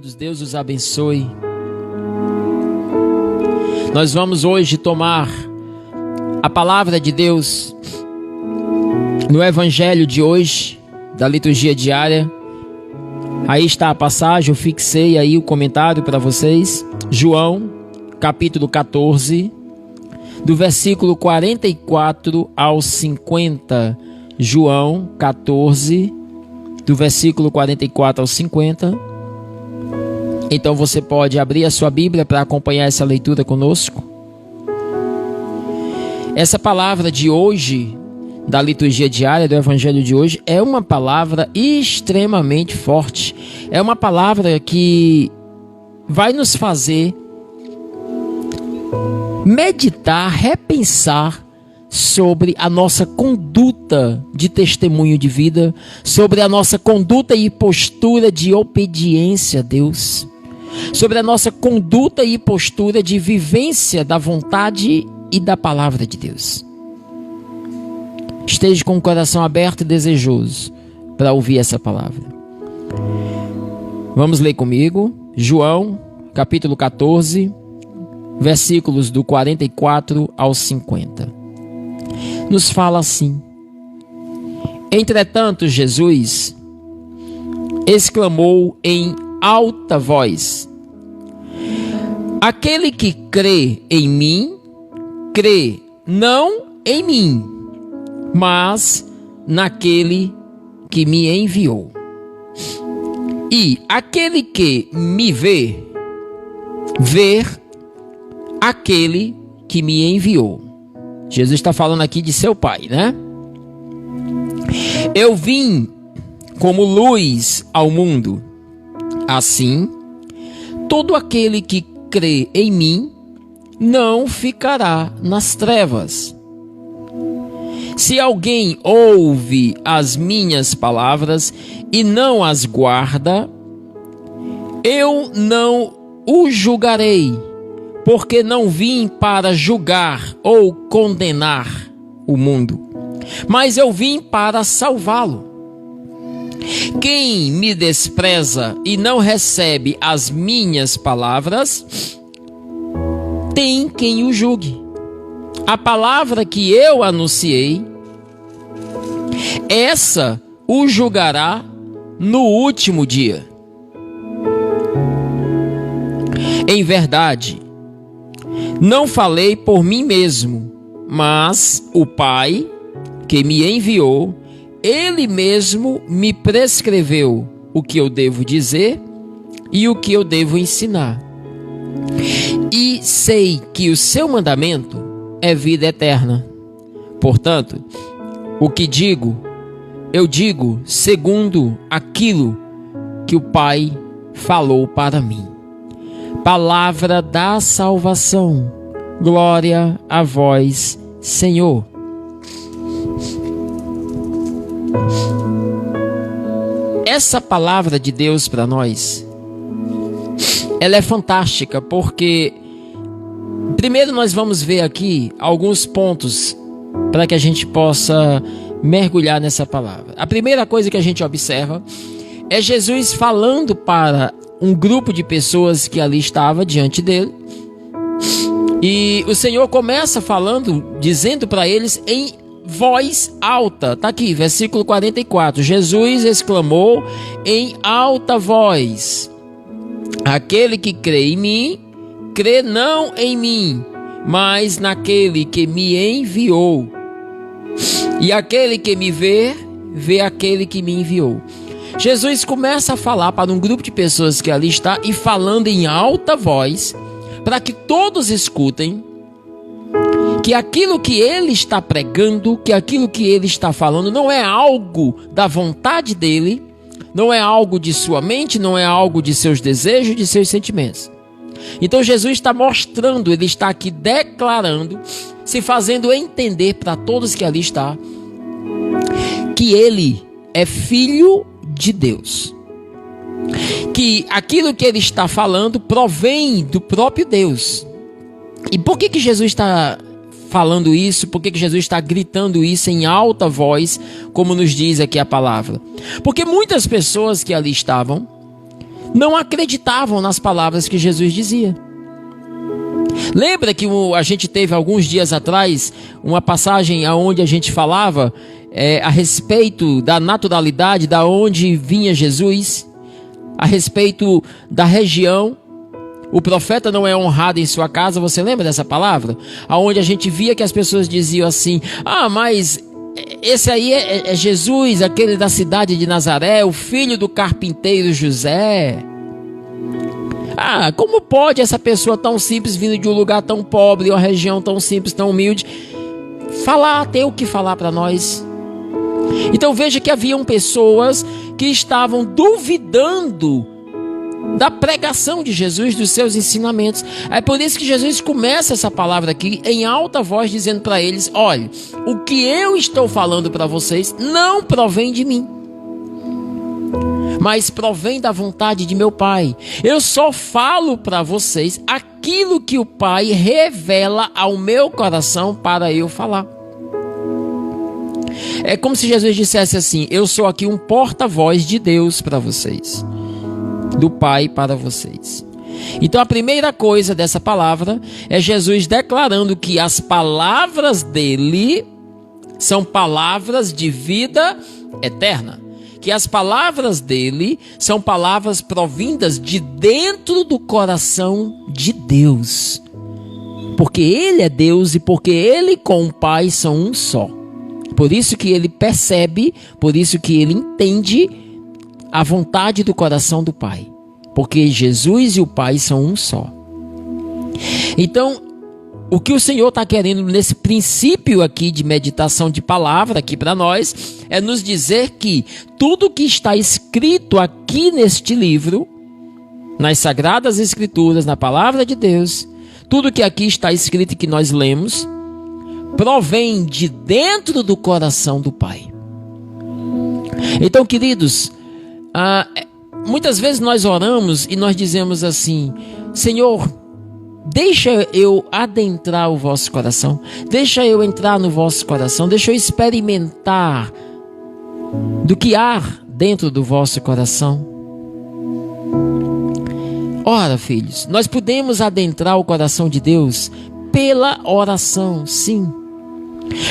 todos, Deus os abençoe. Nós vamos hoje tomar a palavra de Deus no evangelho de hoje, da liturgia diária. Aí está a passagem, eu fixei aí o comentário para vocês. João, capítulo 14, do versículo 44 ao 50. João 14, do versículo 44 ao 50. Então você pode abrir a sua Bíblia para acompanhar essa leitura conosco. Essa palavra de hoje, da liturgia diária, do evangelho de hoje, é uma palavra extremamente forte. É uma palavra que vai nos fazer meditar, repensar sobre a nossa conduta de testemunho de vida, sobre a nossa conduta e postura de obediência a Deus, sobre a nossa conduta e postura de vivência da vontade e da palavra de Deus. Esteja com o coração aberto e desejoso para ouvir essa palavra. Vamos ler comigo, João, capítulo 14, versículos do 44 ao 50. Nos fala assim: Entretanto, Jesus exclamou em alta voz: Aquele que crê em mim, crê não em mim, mas naquele que me enviou. E aquele que me vê, vê aquele que me enviou. Jesus está falando aqui de seu Pai, né? Eu vim como luz ao mundo. Assim, todo aquele que crê em mim não ficará nas trevas. Se alguém ouve as minhas palavras e não as guarda, eu não o julgarei, porque não vim para julgar ou condenar o mundo, mas eu vim para salvá-lo. Quem me despreza e não recebe as minhas palavras, tem quem o julgue. A palavra que eu anunciei, essa o julgará no último dia. Em verdade, não falei por mim mesmo, mas o Pai que me enviou, Ele mesmo me prescreveu o que eu devo dizer e o que eu devo ensinar. E sei que o seu mandamento é vida eterna. Portanto, o que digo, eu digo segundo aquilo que o Pai falou para mim. Palavra da salvação. Glória a vós, Senhor. Essa palavra de Deus para nós, ela é fantástica, porque primeiro nós vamos ver aqui alguns pontos para que a gente possa mergulhar nessa palavra. A primeira coisa que a gente observa é Jesus falando para um grupo de pessoas que ali estava diante dele. E o Senhor começa falando, dizendo para eles em voz alta. Está aqui, versículo 44. Jesus exclamou em alta voz: Aquele que crê em mim, crê não em mim, mas naquele que me enviou. E aquele que me vê, vê aquele que me enviou. Jesus começa a falar para um grupo de pessoas que ali está e falando em alta voz, para que todos escutem que aquilo que ele está pregando, que aquilo que ele está falando não é algo da vontade dele, não é algo de sua mente, não é algo de seus desejos, de seus sentimentos. Então Jesus está mostrando, ele está aqui declarando, se fazendo entender para todos que ali está, que ele é filho de Deus, que aquilo que ele está falando provém do próprio Deus. E por que Jesus está falando isso? Por que Jesus está gritando isso em alta voz, como nos diz aqui a palavra? Porque muitas pessoas que ali estavam não acreditavam nas palavras que Jesus dizia. Lembra que a gente teve alguns dias atrás uma passagem onde a gente falava a respeito da naturalidade, da onde vinha Jesus, a respeito da região. O profeta não é honrado em sua casa, você lembra dessa palavra? Aonde a gente via que as pessoas diziam assim: mas esse aí é Jesus, aquele da cidade de Nazaré, o filho do carpinteiro José. Como pode essa pessoa tão simples, vindo de um lugar tão pobre, uma região tão simples, tão humilde, ter o que falar para nós? Então veja que haviam pessoas que estavam duvidando da pregação de Jesus, dos seus ensinamentos. É por isso que Jesus começa essa palavra aqui em alta voz, dizendo para eles: olha, o que eu estou falando para vocês não provém de mim, mas provém da vontade de meu Pai. Eu só falo para vocês aquilo que o Pai revela ao meu coração para eu falar. É como se Jesus dissesse assim: eu sou aqui um porta-voz de Deus para vocês, do Pai para vocês. Então a primeira coisa dessa palavra é Jesus declarando que as palavras dele são palavras de vida eterna. Que as palavras dele são palavras provindas de dentro do coração de Deus. Porque ele é Deus e porque ele com o Pai são um só. Por isso que ele percebe, por isso que ele entende a vontade do coração do Pai. Porque Jesus e o Pai são um só. Então, o que o Senhor está querendo nesse princípio aqui de meditação de palavra aqui para nós é nos dizer que tudo que está escrito aqui neste livro, nas Sagradas Escrituras, na Palavra de Deus, tudo que aqui está escrito e que nós lemos, provém de dentro do coração do Pai. Então, queridos, muitas vezes nós oramos e nós dizemos assim: Senhor, deixa eu adentrar o vosso coração, deixa eu entrar no vosso coração, deixa eu experimentar do que há dentro do vosso coração. Ora, filhos, nós podemos adentrar o coração de Deus pela oração, sim.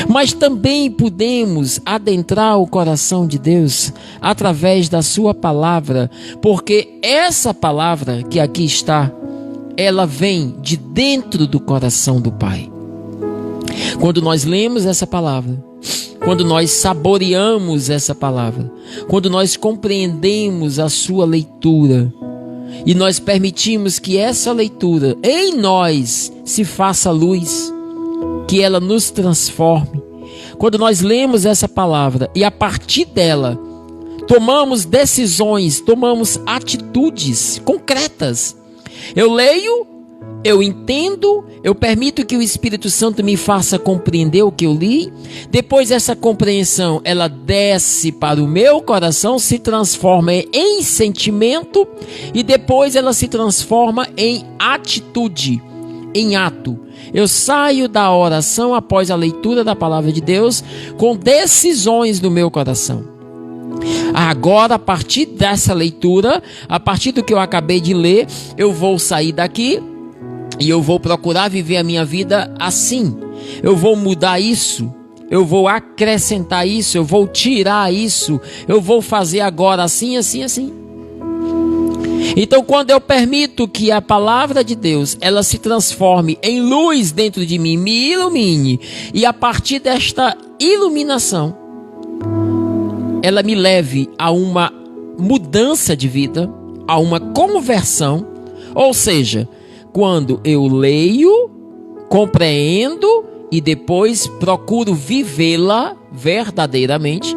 Mas também podemos adentrar o coração de Deus através da sua palavra, porque essa palavra que aqui está, ela vem de dentro do coração do Pai. Quando nós lemos essa palavra, quando nós saboreamos essa palavra, quando nós compreendemos a sua leitura e nós permitimos que essa leitura em nós se faça luz, que ela nos transforme. Quando nós lemos essa palavra e a partir dela tomamos decisões, tomamos atitudes concretas. Eu leio, eu entendo, eu permito que o Espírito Santo me faça compreender o que eu li. Depois essa compreensão, ela desce para o meu coração, se transforma em sentimento e depois ela se transforma em atitude, em ato. Eu saio da oração após a leitura da palavra de Deus com decisões no meu coração. Agora, a partir dessa leitura, a partir do que eu acabei de ler, eu vou sair daqui e eu vou procurar viver a minha vida assim. Eu vou mudar isso, eu vou acrescentar isso, eu vou tirar isso, eu vou fazer agora assim, assim, assim. Então, quando eu permito que a palavra de Deus, ela se transforme em luz dentro de mim, me ilumine, e a partir desta iluminação, ela me leve a uma mudança de vida, a uma conversão. Ou seja, quando eu leio, compreendo e depois procuro vivê-la verdadeiramente,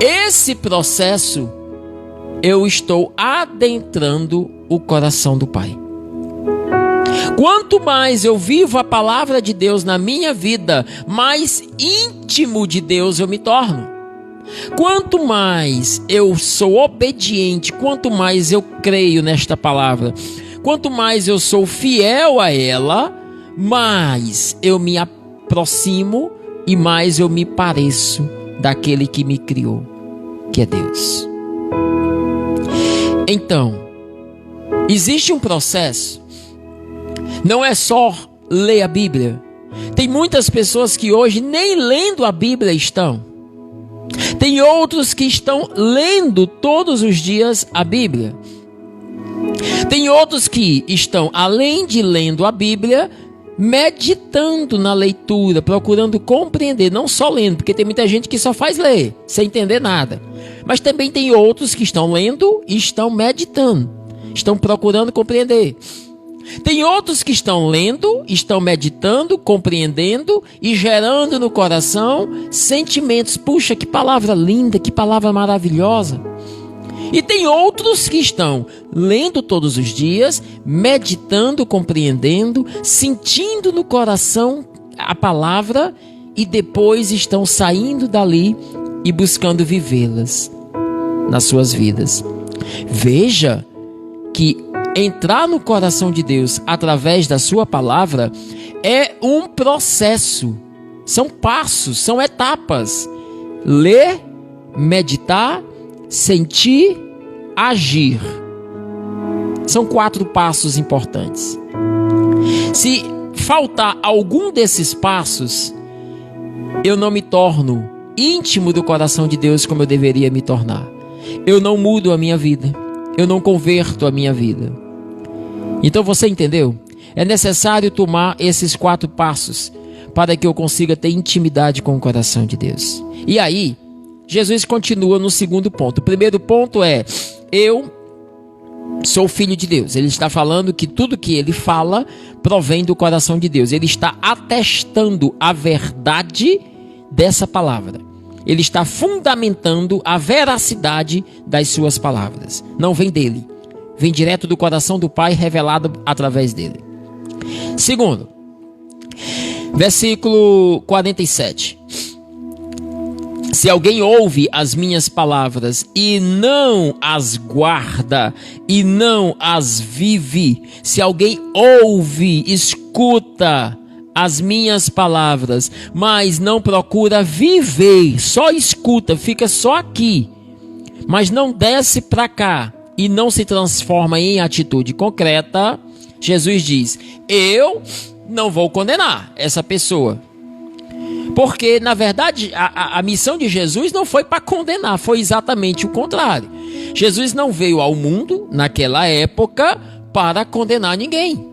esse processo eu estou adentrando o coração do Pai. Quanto mais eu vivo a palavra de Deus na minha vida, mais íntimo de Deus eu me torno. Quanto mais eu sou obediente, quanto mais eu creio nesta palavra, quanto mais eu sou fiel a ela, mais eu me aproximo e mais eu me pareço daquele que me criou, que é Deus. Então, Existe um processo. Não é só ler a Bíblia. Tem muitas pessoas que hoje nem lendo a Bíblia estão. Tem outros que estão lendo todos os dias a Bíblia. Tem outros que estão, além de lendo a Bíblia, meditando na leitura, procurando compreender, não só lendo, porque tem muita gente que só faz ler, sem entender nada. Mas também tem outros que estão lendo e estão meditando, estão procurando compreender. Tem outros que estão lendo, estão meditando, compreendendo e gerando no coração sentimentos. Puxa, que palavra linda, que palavra maravilhosa. E tem outros que estão lendo todos os dias, meditando, compreendendo, sentindo no coração a palavra e depois estão saindo dali e buscando vivê-las nas suas vidas. Veja que entrar no coração de Deus através da sua palavra é um processo. São passos, são etapas. Ler, meditar, sentir, agir. São 4 passos importantes. Se faltar algum desses passos, eu não me torno íntimo do coração de Deus como eu deveria me tornar. Eu não mudo a minha vida. Eu não converto a minha vida. Então você entendeu? É necessário tomar esses 4 passos para que eu consiga ter intimidade com o coração de Deus. E aí, Jesus continua no segundo ponto. O primeiro ponto é: eu sou filho de Deus. Ele está falando que tudo que ele fala provém do coração de Deus. Ele está atestando a verdade dessa palavra. Ele está fundamentando a veracidade das suas palavras. Não vem dele. Vem direto do coração do Pai, revelado através dele. Segundo, versículo 47. Se alguém ouve as minhas palavras e não as guarda e não as vive, se alguém ouve, escuta as minhas palavras, mas não procura viver, só escuta, fica só aqui, mas não desce para cá e não se transforma em atitude concreta, Jesus diz: eu não vou condenar essa pessoa. Porque, na verdade, a missão de Jesus não foi para condenar, foi exatamente o contrário. Jesus não veio ao mundo, naquela época, para condenar ninguém.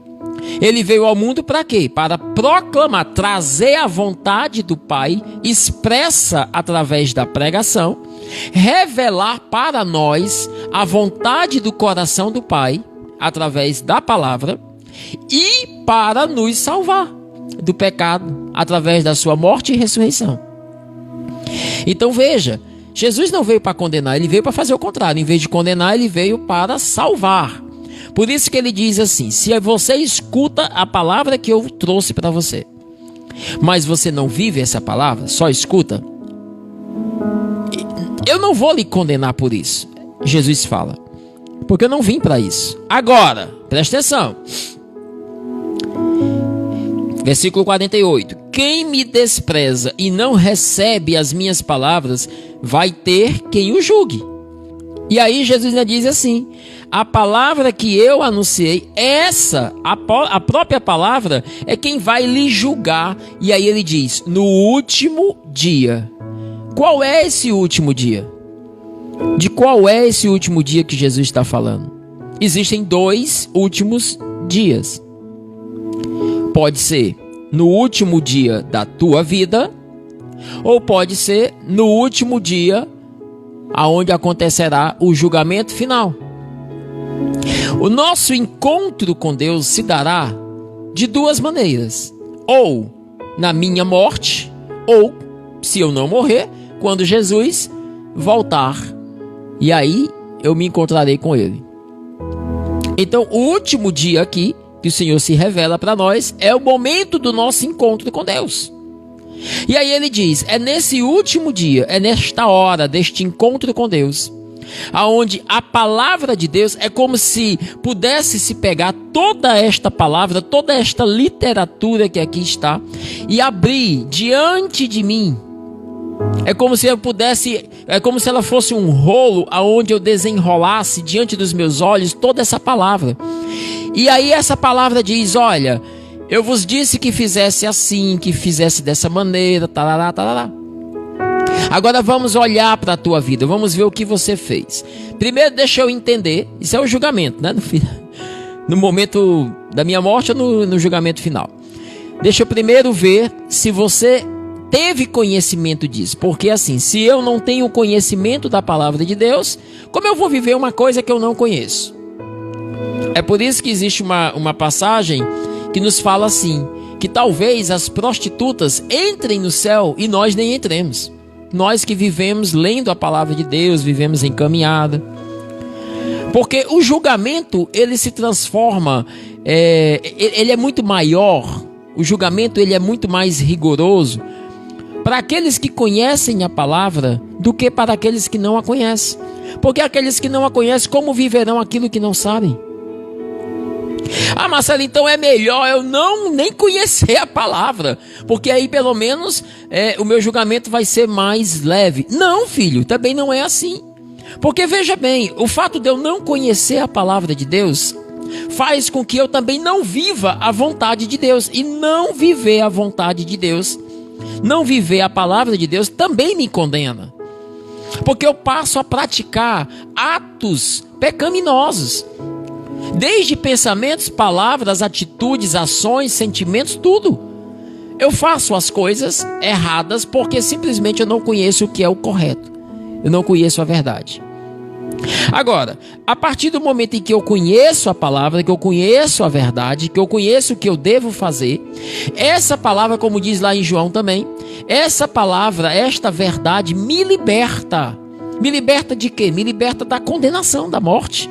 Ele veio ao mundo para quê? Para proclamar, trazer a vontade do Pai, expressa através da pregação, revelar para nós a vontade do coração do Pai, através da palavra, e para nos salvar do pecado, através da sua morte e ressurreição. Então veja, Jesus não veio para condenar, ele veio para fazer o contrário. Em vez de condenar, ele veio para salvar. Por isso que ele diz assim: se você escuta a palavra que eu trouxe para você, mas você não vive essa palavra, só escuta, eu não vou lhe condenar por isso. Jesus fala, porque eu não vim para isso. Agora, presta atenção. Versículo 48. Quem me despreza e não recebe as minhas palavras, vai ter quem o julgue. E aí Jesus ainda diz assim: a palavra que eu anunciei, a própria palavra, é quem vai lhe julgar. E aí ele diz: no último dia. Qual é esse último dia? De qual é esse último dia que Jesus está falando? Existem 2 últimos dias. Pode ser no último dia da tua vida, ou pode ser no último dia aonde acontecerá o julgamento final. O nosso encontro com Deus se dará de 2 maneiras: ou na minha morte, ou, se eu não morrer, quando Jesus voltar, e aí eu me encontrarei com Ele. Então, o último dia aqui que o Senhor se revela para nós é o momento do nosso encontro com Deus. E aí ele diz: é nesse último dia, é nesta hora deste encontro com Deus, aonde a palavra de Deus é como se pudesse se pegar toda esta palavra, toda esta literatura que aqui está, e abrir diante de mim É como se ela fosse um rolo aonde eu desenrolasse diante dos meus olhos toda essa palavra. E aí essa palavra diz: olha, eu vos disse que fizesse assim, que fizesse dessa maneira, talará, talará. Agora vamos olhar para a tua vida, vamos ver o que você fez. Primeiro deixa eu entender, isso é o julgamento, né? No momento da minha morte ou no julgamento final. Deixa eu primeiro ver se você teve conhecimento disso. Porque assim, se eu não tenho conhecimento da palavra de Deus, como eu vou viver uma coisa que eu não conheço? É por isso que existe uma passagem que nos fala assim, que talvez as prostitutas entrem no céu e nós nem entremos. Nós que vivemos lendo a palavra de Deus, vivemos em caminhada. Porque o julgamento, ele se transforma, ele é muito maior, o julgamento ele é muito mais rigoroso para aqueles que conhecem a palavra do que para aqueles que não a conhecem. Porque aqueles que não a conhecem, como viverão aquilo que não sabem? Ah, Marcelo, então é melhor eu nem conhecer a palavra, porque aí pelo menos o meu julgamento vai ser mais leve. Não, filho, também não é assim. Porque veja bem, o fato de eu não conhecer a palavra de Deus faz com que eu também não viva a vontade de Deus. E não viver a vontade de Deus, não viver a palavra de Deus também me condena. Porque eu passo a praticar atos pecaminosos. Desde pensamentos, palavras, atitudes, ações, sentimentos, tudo. Eu faço as coisas erradas porque simplesmente eu não conheço o que é o correto. Eu não conheço a verdade. Agora, a partir do momento em que eu conheço a palavra, que eu conheço a verdade, que eu conheço o que eu devo fazer, essa palavra, como diz lá em João também, essa palavra, esta verdade me liberta. Me liberta de quê? Me liberta da condenação, da morte.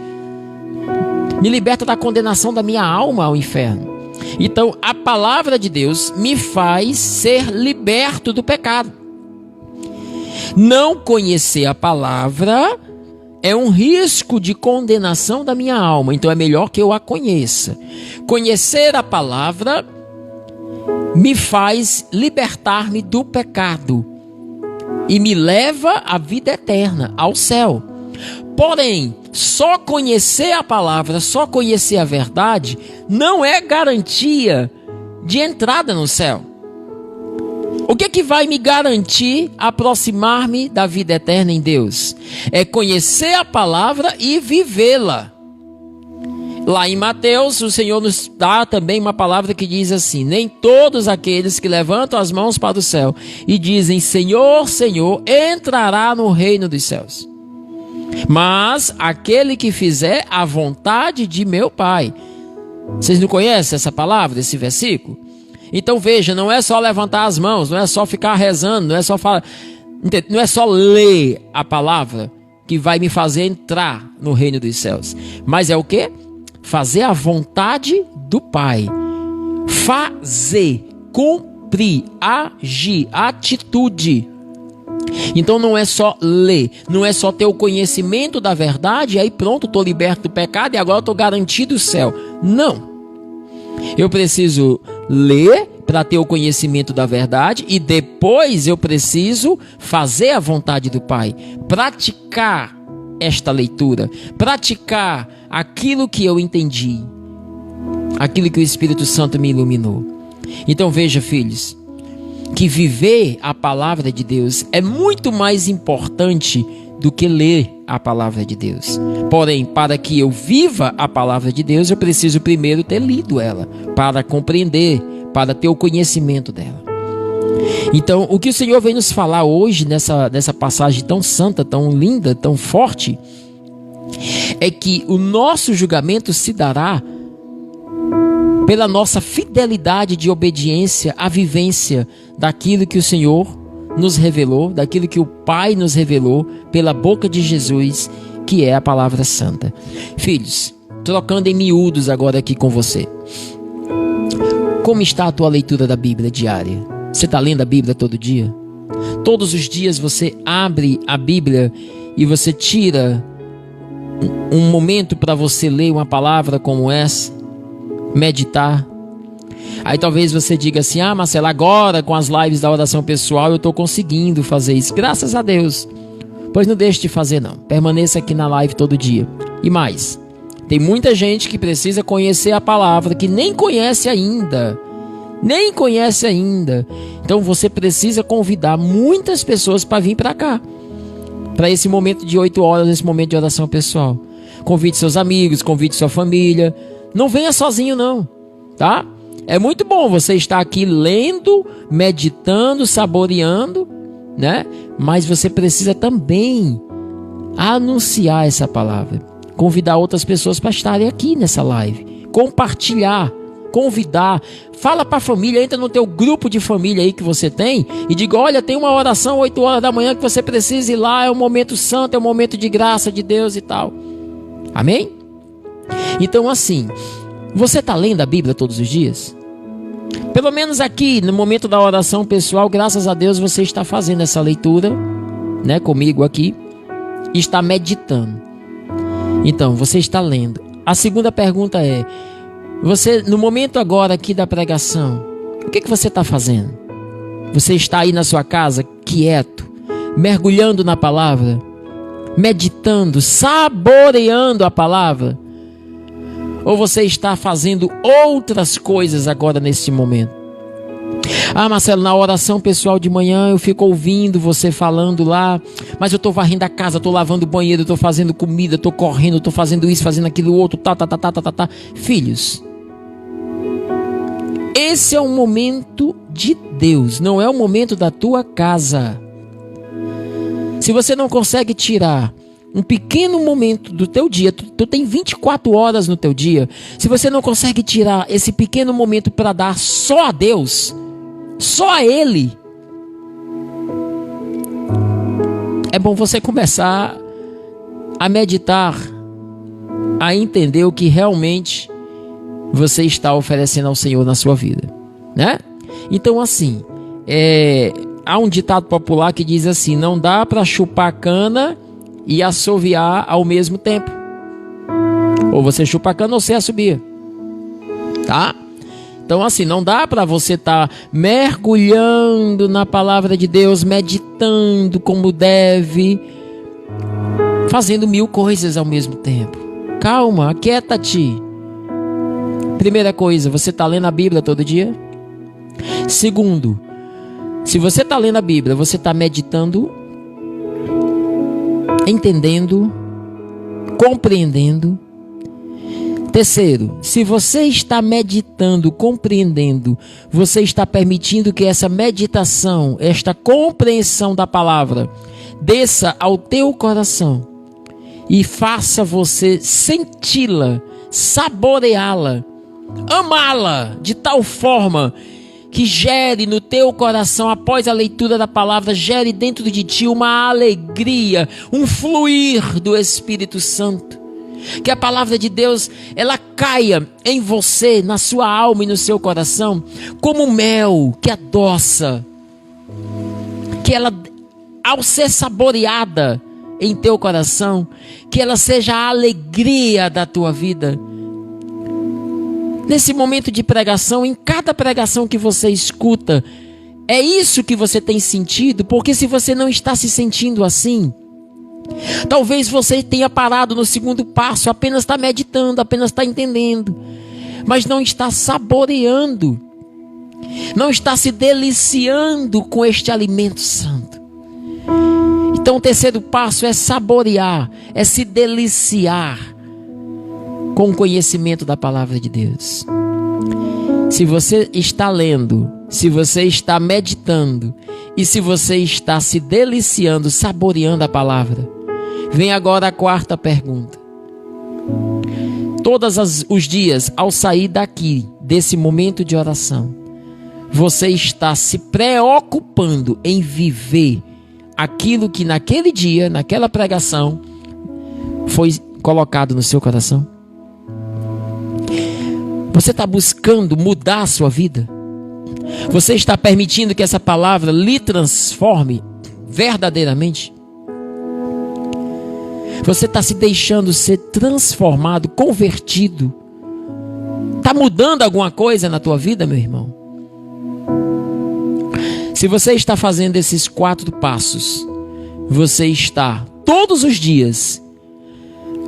Me liberta da condenação da minha alma ao inferno. Então, a palavra de Deus me faz ser liberto do pecado. Não conhecer a palavra é um risco de condenação da minha alma. Então, é melhor que eu a conheça. Conhecer a palavra me faz libertar-me do pecado e me leva à vida eterna, ao céu. Porém, só conhecer a palavra, só conhecer a verdade, não é garantia de entrada no céu. O que vai me garantir aproximar-me da vida eterna em Deus? É conhecer a palavra e vivê-la. Lá em Mateus, o Senhor nos dá também uma palavra que diz assim: nem todos aqueles que levantam as mãos para o céu e dizem Senhor, Senhor, entrará no reino dos céus. Mas aquele que fizer a vontade de meu Pai. Vocês não conhecem essa palavra, esse versículo? Então veja, não é só levantar as mãos, não é só ficar rezando, não é só falar, não é só ler a palavra que vai me fazer entrar no reino dos céus. Mas é o quê? Fazer a vontade do Pai. Fazer, cumprir, agir, atitude. Então não é só ler, não é só ter o conhecimento da verdade e aí pronto, estou liberto do pecado e agora estou garantido o céu. Não. Eu preciso ler para ter o conhecimento da verdade e depois eu preciso fazer a vontade do Pai. Praticar esta leitura, praticar aquilo que eu entendi, aquilo que o Espírito Santo me iluminou. Então veja, filhos, que viver a palavra de Deus é muito mais importante do que ler a palavra de Deus. Porém, para que eu viva a palavra de Deus, eu preciso primeiro ter lido ela, para compreender, para ter o conhecimento dela. Então, o que o Senhor vem nos falar hoje, nessa passagem tão santa, tão linda, tão forte, é que o nosso julgamento se dará pela nossa fidelidade de obediência à vivência daquilo que o Senhor nos revelou, daquilo que o Pai nos revelou pela boca de Jesus, que é a palavra santa. Filhos, trocando em miúdos agora aqui com você, como está a tua leitura da Bíblia diária? Você está lendo a Bíblia todo dia? Todos os dias você abre a Bíblia e você tira um momento para você ler uma palavra como essa, meditar. Aí talvez você diga assim: ah, Marcelo, agora com as lives da oração pessoal eu estou conseguindo fazer isso. Graças a Deus. Pois não deixe de fazer não. Permaneça aqui na live todo dia. E mais, tem muita gente que precisa conhecer a palavra, que nem conhece ainda. Nem conhece ainda. Então você precisa convidar muitas pessoas para vir para cá. Para esse momento de 8 horas, esse momento de oração pessoal. Convide seus amigos, convide sua família. Não venha sozinho não, tá? É muito bom você estar aqui lendo, meditando, saboreando, né? Mas você precisa também anunciar essa palavra. Convidar outras pessoas para estarem aqui nessa live. Compartilhar, convidar. Fala para a família, entra no teu grupo de família aí que você tem e diga: olha, tem uma oração 8 horas da manhã que você precisa ir lá, é um momento santo, é um momento de graça de Deus e tal. Amém? Então assim, você está lendo a Bíblia todos os dias? Pelo menos aqui, no momento da oração pessoal, graças a Deus você está fazendo essa leitura, né, comigo aqui, e está meditando. Então, você está lendo. A segunda pergunta é: você, no momento agora aqui da pregação, o que você está fazendo? Você está aí na sua casa, quieto, mergulhando na palavra, meditando, saboreando a palavra? Ou você está fazendo outras coisas agora nesse momento? Ah, Marcelo, na oração pessoal de manhã eu fico ouvindo você falando lá, mas eu estou varrendo a casa, estou lavando o banheiro, estou fazendo comida, estou correndo, estou fazendo isso, fazendo aquilo outro, tá. Filhos, esse é um momento de Deus, não é o momento da tua casa. Se você não consegue tirar um pequeno momento do teu dia, tu tem 24 horas no teu dia, se você não consegue tirar esse pequeno momento para dar só a Deus, só a Ele, é bom você começar a meditar, a entender o que realmente você está oferecendo ao Senhor na sua vida, né? Então assim, há um ditado popular que diz assim: não dá para chupar cana e assoviar ao mesmo tempo. Ou você chupa a cana ou você assobia, tá? Então assim, não dá para você estar mergulhando na palavra de Deus, meditando como deve, fazendo 1000 coisas ao mesmo tempo. Calma, aquieta-te. Primeira coisa, você está lendo a Bíblia todo dia? Segundo, se você está lendo a Bíblia, você está meditando, entendendo, compreendendo. Terceiro, se você está meditando, compreendendo, você está permitindo que essa meditação, esta compreensão da palavra, desça ao teu coração e faça você senti-la, saboreá-la, amá-la de tal forma que gere no teu coração, após a leitura da palavra, gere dentro de ti uma alegria, um fluir do Espírito Santo. Que a palavra de Deus, ela caia em você, na sua alma e no seu coração, como mel que adoça. Que ela, ao ser saboreada em teu coração, que ela seja a alegria da tua vida. Nesse momento de pregação, em cada pregação que você escuta, é isso que você tem sentido? Porque se você não está se sentindo assim, talvez você tenha parado no segundo passo, apenas está meditando, apenas está entendendo, mas não está saboreando, não está se deliciando com este alimento santo. Então o terceiro passo é saborear, é se deliciar com o conhecimento da palavra de Deus. Se você está lendo, se você está meditando e se você está se deliciando, saboreando a palavra, vem agora a quarta pergunta. Todos os dias, ao sair daqui, desse momento de oração, você está se preocupando em viver aquilo que naquele dia, naquela pregação, foi colocado no seu coração? Você está buscando mudar a sua vida? Você está permitindo que essa palavra lhe transforme verdadeiramente? Você está se deixando ser transformado, convertido? Está Está mudando alguma coisa na tua vida, meu irmão? Se você está fazendo esses 4 passos, você está todos os dias,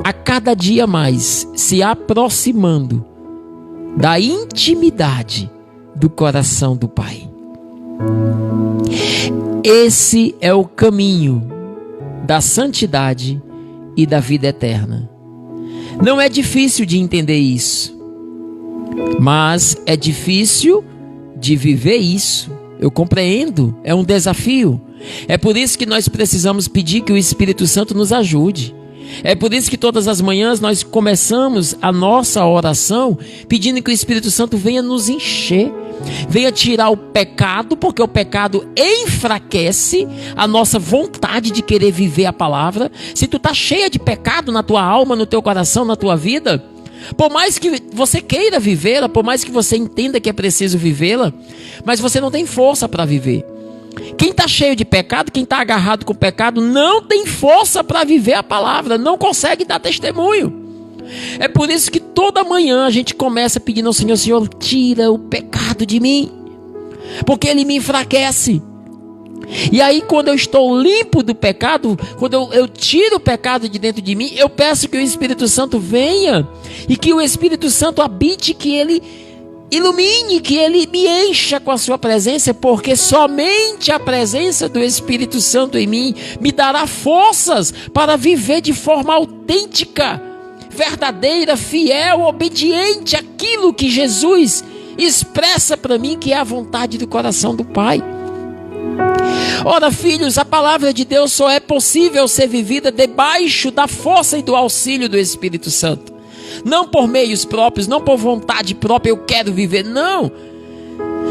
a cada dia mais, se aproximando da intimidade do coração do Pai. Esse é o caminho da santidade e da vida eterna. Não é difícil de entender isso, mas é difícil de viver isso. Eu compreendo, é um desafio. É por isso que nós precisamos pedir que o Espírito Santo nos ajude. É por isso que todas as manhãs nós começamos a nossa oração pedindo que o Espírito Santo venha nos encher, venha tirar o pecado, porque o pecado enfraquece a nossa vontade de querer viver a palavra. Se tu está cheia de pecado na tua alma, no teu coração, na tua vida, por mais que você queira vivê-la, por mais que você entenda que é preciso vivê-la, mas você não tem força para viver. Quem está cheio de pecado, quem está agarrado com o pecado, não tem força para viver a palavra, não consegue dar testemunho. É por isso que toda manhã a gente começa pedindo ao Senhor: Senhor, tira o pecado de mim, porque ele me enfraquece. E aí, quando eu estou limpo do pecado, quando eu tiro o pecado de dentro de mim, eu peço que o Espírito Santo venha e que o Espírito Santo habite, que ele ilumine, que ele me encha com a sua presença, porque somente a presença do Espírito Santo em mim me dará forças para viver de forma autêntica, verdadeira, fiel, obediente àquilo que Jesus expressa para mim, que é a vontade do coração do Pai. Ora, filhos, a palavra de Deus só é possível ser vivida debaixo da força e do auxílio do Espírito Santo. Não por meios próprios, não por vontade própria, eu quero viver, não.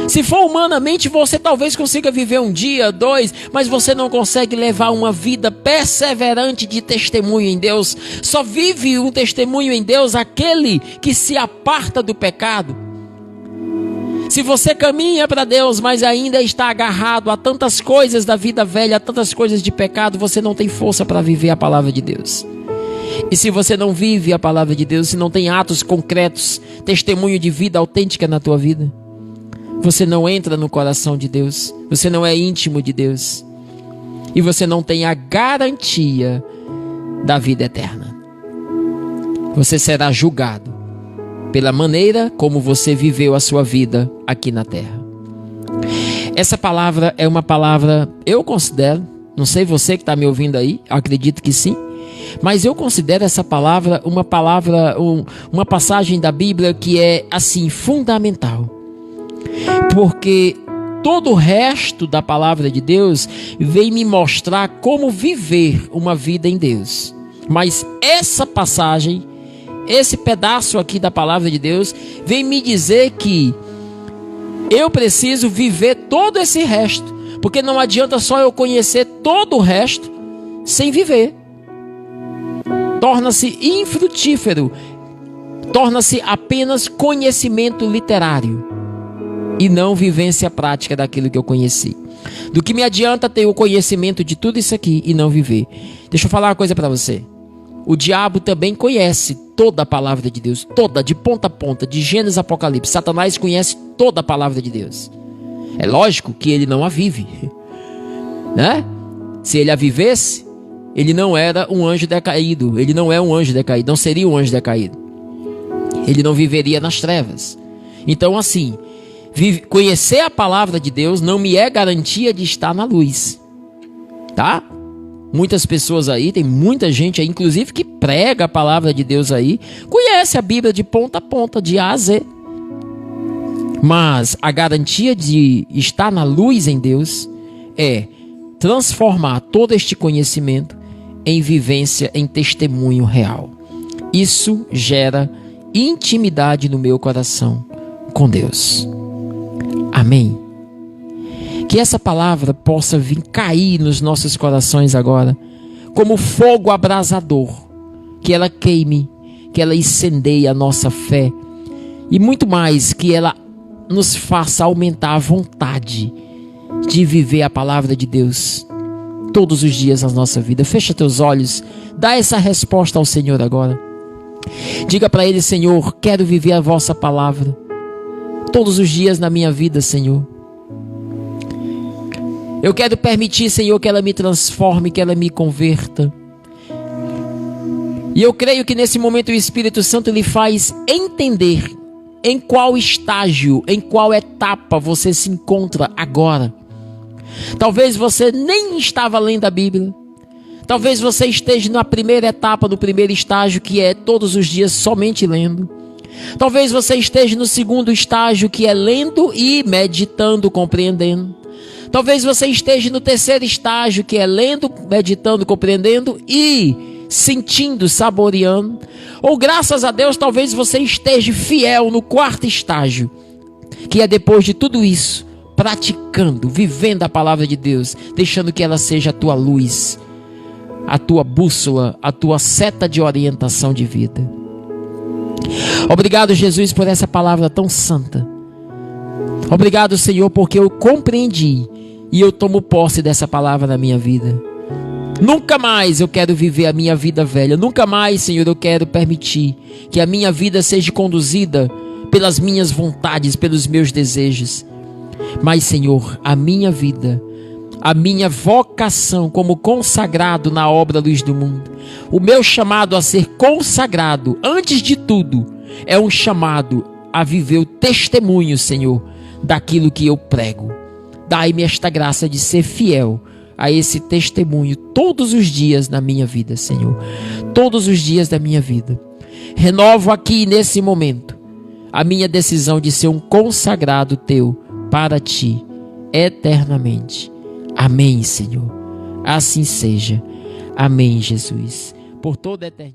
Se for humanamente, você talvez consiga viver um dia, 2, mas você não consegue levar uma vida perseverante de testemunho em Deus. Só vive um testemunho em Deus aquele que se aparta do pecado. Se você caminha para Deus, mas ainda está agarrado a tantas coisas da vida velha, a tantas coisas de pecado, você não tem força para viver a palavra de Deus. E se você não vive a palavra de Deus, se não tem atos concretos, testemunho de vida autêntica na tua vida, você não entra no coração de Deus, você não é íntimo de Deus, e você não tem a garantia da vida eterna. Você será julgado pela maneira como você viveu a sua vida aqui na terra. Essa palavra é uma palavra, eu considero, não sei você que está me ouvindo aí, acredito que sim, mas eu considero essa palavra, uma passagem da Bíblia que é assim, fundamental. Porque todo o resto da palavra de Deus vem me mostrar como viver uma vida em Deus. Mas essa passagem, esse pedaço aqui da palavra de Deus, vem me dizer que eu preciso viver todo esse resto. Porque não adianta só eu conhecer todo o resto sem viver. Torna-se infrutífero, torna-se apenas conhecimento literário e não vivência prática daquilo que eu conheci. Do que me adianta ter o conhecimento de tudo isso aqui e não viver? Deixa eu falar uma coisa para você. O diabo também conhece toda a palavra de Deus, toda, de ponta a ponta, de Gênesis a Apocalipse. Satanás conhece toda a palavra de Deus. É lógico que ele não a vive, né? Se ele a vivesse, ele não era um anjo decaído. Ele não é um anjo decaído, não seria um anjo decaído. Ele não viveria nas trevas. Então, assim, conhecer a palavra de Deus não me é garantia de estar na luz, tá? Muitas pessoas aí, tem muita gente aí, inclusive que prega a palavra de Deus aí, conhece a Bíblia de ponta a ponta, de A a Z. Mas a garantia de estar na luz em Deus é transformar todo este conhecimento em vivência, em testemunho real. Isso gera intimidade no meu coração com Deus. Amém. Que essa palavra possa vir cair nos nossos corações agora, como fogo abrasador, que ela queime, que ela incendeie a nossa fé, e muito mais, que ela nos faça aumentar a vontade de viver a palavra de Deus todos os dias da nossa vida. Fecha teus olhos, dá essa resposta ao Senhor agora. Diga para ele: Senhor, quero viver a vossa palavra todos os dias na minha vida, Senhor. Eu quero permitir, Senhor, que ela me transforme, que ela me converta. E eu creio que nesse momento o Espírito Santo lhe faz entender em qual estágio, em qual etapa você se encontra agora. Talvez você nem estava lendo a Bíblia. Talvez você esteja na primeira etapa, no primeiro estágio, que é todos os dias somente lendo. Talvez você esteja no segundo estágio, que é lendo e meditando, compreendendo. Talvez você esteja no terceiro estágio, que é lendo, meditando, compreendendo e sentindo, saboreando. Ou, graças a Deus, talvez você esteja fiel no quarto estágio, que é depois de tudo isso, praticando, vivendo a palavra de Deus, deixando que ela seja a tua luz, a tua bússola, a tua seta de orientação de vida. Obrigado, Jesus, por essa palavra tão santa. Obrigado, Senhor, porque eu compreendi e eu tomo posse dessa palavra na minha vida. Nunca mais eu quero viver a minha vida velha. Nunca mais, Senhor, eu quero permitir que a minha vida seja conduzida pelas minhas vontades, pelos meus desejos. Mas, Senhor, a minha vida, a minha vocação como consagrado na obra Luz do Mundo, o meu chamado a ser consagrado, antes de tudo, é um chamado a viver o testemunho, Senhor, daquilo que eu prego. Dai-me esta graça de ser fiel a esse testemunho todos os dias na minha vida, Senhor. Todos os dias da minha vida. Renovo aqui nesse momento a minha decisão de ser um consagrado teu para ti eternamente. Amém, Senhor. Assim seja. Amém, Jesus. Por toda a eternidade.